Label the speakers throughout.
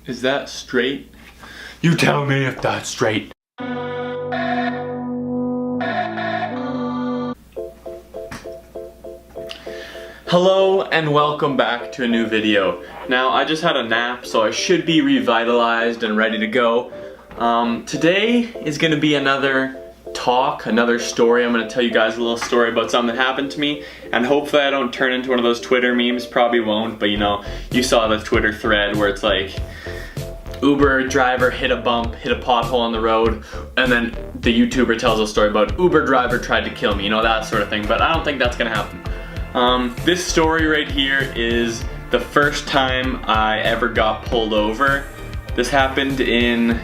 Speaker 1: Is that straight? You tell me if that's straight. Hello and welcome back to a new video. Now I just had a nap, so I should be revitalized and ready to go. Today is going to be another story. I'm going to tell you guys a little story about something that happened to me, and hopefully I don't turn into one of those Twitter memes. Probably won't, but you know, you saw the Twitter thread where it's like Uber driver hit a bump, hit a pothole on the road, and then the YouTuber tells a story about Uber driver tried to kill me, you know, that sort of thing. But I don't think that's gonna happen. This story right here is the first time I ever got pulled over. This happened in,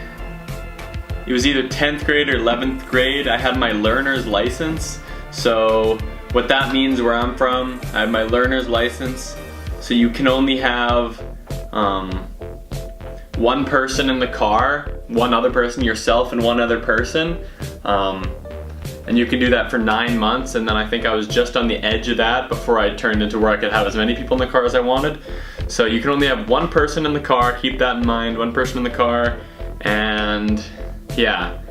Speaker 1: it was either 10th grade or 11th grade. I had my learner's license. So what that means where I'm from, I have my learner's license. So you can only have one person in the car, one other person, yourself and one other person. And you can do that for 9 months, and then I think I was just on the edge of that before I turned into where I could have as many people in the car as I wanted. So you can only have one person in the car, keep that in mind, one person in the car, and yeah.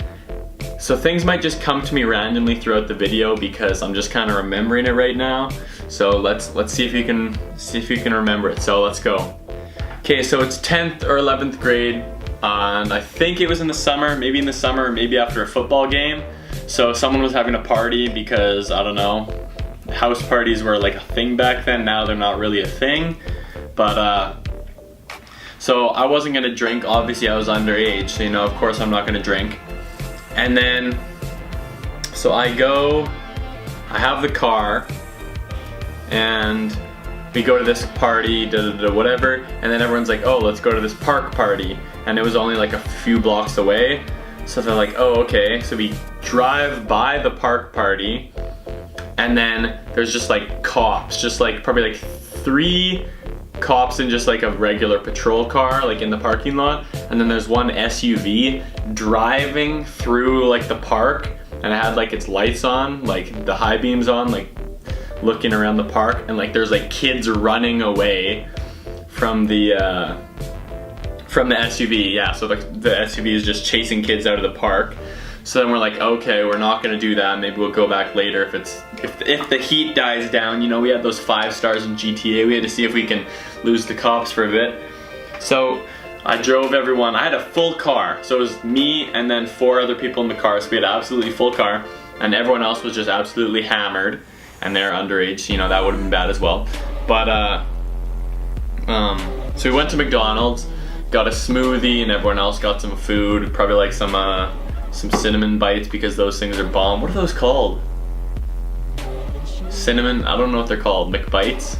Speaker 1: So things might just come to me randomly throughout the video because I'm just kind of remembering it right now. So let's see if you can remember it. So let's go. Okay, so it's 10th or 11th grade, and I think it was in the summer, maybe after a football game. So someone was having a party because, I don't know, house parties were like a thing back then. Now they're not really a thing. But, so I wasn't gonna drink. Obviously I was underage, so you know, of course I'm not gonna drink. And then, so I have the car, and we go to this party, whatever, and then everyone's like, oh, let's go to this park party. And it was only like a few blocks away. So they're like, oh, okay. So we drive by the park party, and then there's just like cops, just like probably like 3 cops in just like a regular patrol car, like in the parking lot. And then there's one SUV driving through like the park, and it had like its lights on, like the high beams on, like looking around the park, and like there's like kids running away from the SUV. Yeah, so the SUV is just chasing kids out of the park. So then we're like, okay, we're not gonna do that. Maybe we'll go back later if the heat dies down. You know, we had those 5 stars in GTA. We had to see if we can lose the cops for a bit. So I drove everyone. I had a full car, so it was me and then 4 other people in the car. So we had an absolutely full car, and everyone else was just absolutely hammered, and they're underage. So, you know, that would have been bad as well. But so we went to McDonald's, got a smoothie, and everyone else got some food, probably like some cinnamon bites, because those things are bomb. What are those called? Cinnamon, I don't know what they're called. McBites?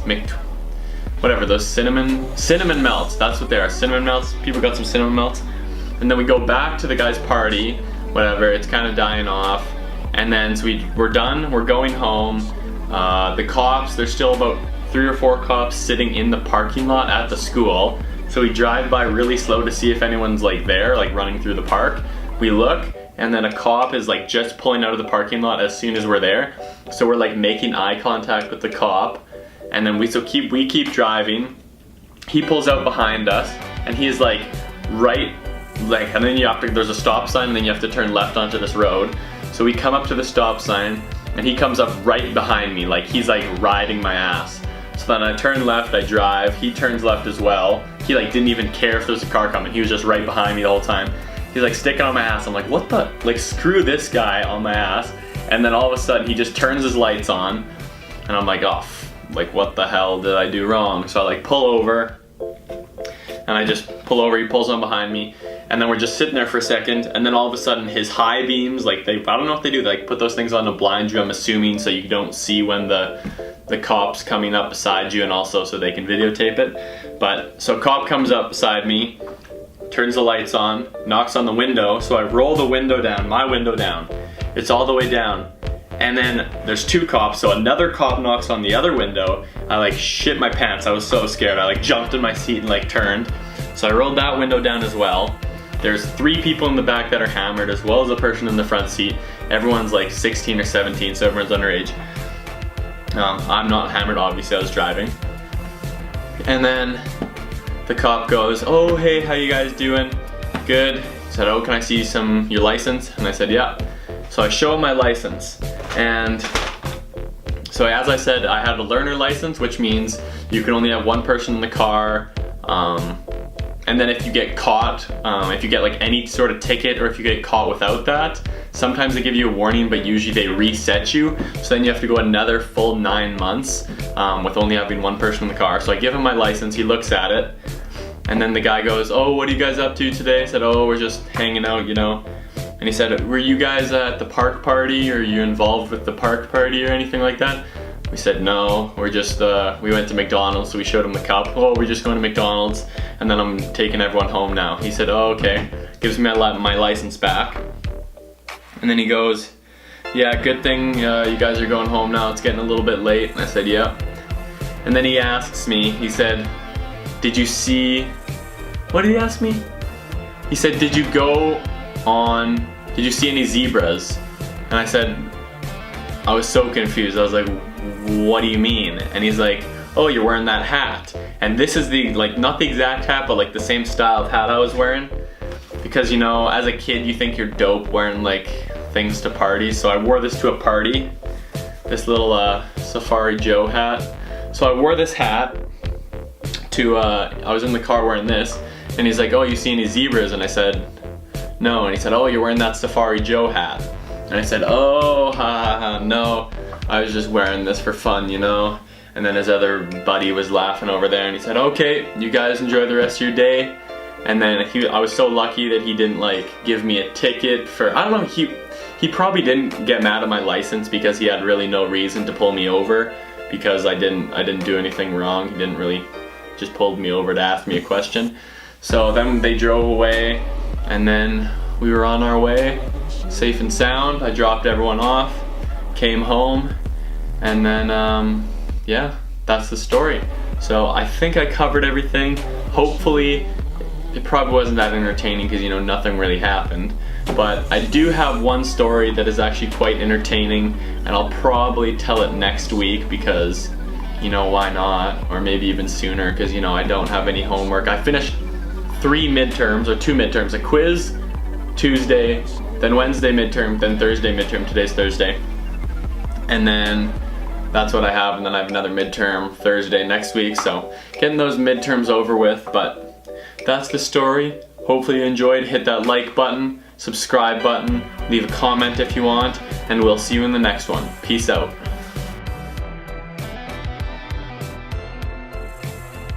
Speaker 1: Whatever, those cinnamon melts, that's what they are, cinnamon melts. People got some cinnamon melts. And then we go back to the guy's party, whatever, it's kind of dying off. And then so we're done, we're going home. The cops, there's still about 3 or 4 cops sitting in the parking lot at the school. So we drive by really slow to see if anyone's like there, like running through the park. We look, and then a cop is like just pulling out of the parking lot as soon as we're there. So we're like making eye contact with the cop, and then we keep driving. He pulls out behind us, and he's like right, like, and then there's a stop sign, and then you have to turn left onto this road. So we come up to the stop sign, and he comes up right behind me, like he's like riding my ass. So then I turn left, I drive, he turns left as well. He like didn't even care if there's a car coming, he was just right behind me the whole time. He's like sticking on my ass. I'm like, what the, like screw this guy on my ass. And then all of a sudden he just turns his lights on, and I'm like, oh, like what the hell did I do wrong? So I like pull over, and I just pull over, he pulls on behind me, and then we're just sitting there for a second, and then all of a sudden his high beams, like I don't know if they do, like put those things on to blind you, I'm assuming, so you don't see when the cop's coming up beside you, and also so they can videotape it. But so cop comes up beside me, turns the lights on, knocks on the window, so I roll the window down, my window down. It's all the way down. And then there's 2 cops, so another cop knocks on the other window. I like shit my pants, I was so scared. I like jumped in my seat and like turned. So I rolled that window down as well. There's 3 people in the back that are hammered, as well as a person in the front seat. Everyone's like 16 or 17, so everyone's underage. I'm not hammered, obviously I was driving. And then the cop goes, "Oh, hey, how you guys doing? Good." He said, "Oh, can I see your license?" And I said, "Yeah." So I show him my license, and so as I said, I had a learner license, which means you can only have one person in the car, and then if you get caught, if you get like any sort of ticket, or if you get caught without that, sometimes they give you a warning, but usually they reset you, so then you have to go another full 9 months with only having one person in the car. So I give him my license, he looks at it, and then the guy goes, "Oh, what are you guys up to today?" I said, "Oh, we're just hanging out, you know." And he said, "Were you guys at the park party? Or are you involved with the park party or anything like that?" We said, "No, we're just, we went to McDonald's," so we showed him the cup. "Oh, we're just going to McDonald's, and then I'm taking everyone home now." He said, "Oh, okay." Gives me my license back. And then he goes, "Yeah, good thing you guys are going home now. It's getting a little bit late." And I said, "Yeah." And then he asks me, he said, "Did you see," what did he ask me? He said, did you see any zebras?" And I said, I was so confused. I was like, "What do you mean?" And he's like, "Oh, you're wearing that hat." And this is the, like, not the exact hat, but like the same style of hat I was wearing. Because, you know, as a kid, you think you're dope wearing like things to parties. So I wore this to a party, this little Safari Joe hat. So I wore this hat to, I was in the car wearing this, and he's like, "Oh, you see any zebras?" And I said, "No." And he said, "Oh, you're wearing that Safari Joe hat." And I said, "Oh, no, I was just wearing this for fun, you know." And then his other buddy was laughing over there, and he said, "Okay, you guys enjoy the rest of your day." And then I was so lucky that he didn't like give me a ticket for, I don't know, he probably didn't get mad at my license because he had really no reason to pull me over, because I didn't do anything wrong. He didn't really, just pulled me over to ask me a question. So then they drove away, and then we were on our way, safe and sound. I dropped everyone off, came home, and then yeah, that's the story. So I think I covered everything. Hopefully it probably wasn't that entertaining, because, you know, nothing really happened. But I do have one story that is actually quite entertaining, and I'll probably tell it next week, because, you know, why not? Or maybe even sooner, because, you know, I don't have any homework. I finished 3 midterms, or 2 midterms, a quiz Tuesday, then Wednesday midterm, then Thursday midterm. Today's Thursday. And then that's what I have, and then I have another midterm Thursday next week, so getting those midterms over with. But that's the story. Hopefully you enjoyed. Hit that like button, subscribe button, leave a comment if you want, and we'll see you in the next one. Peace out.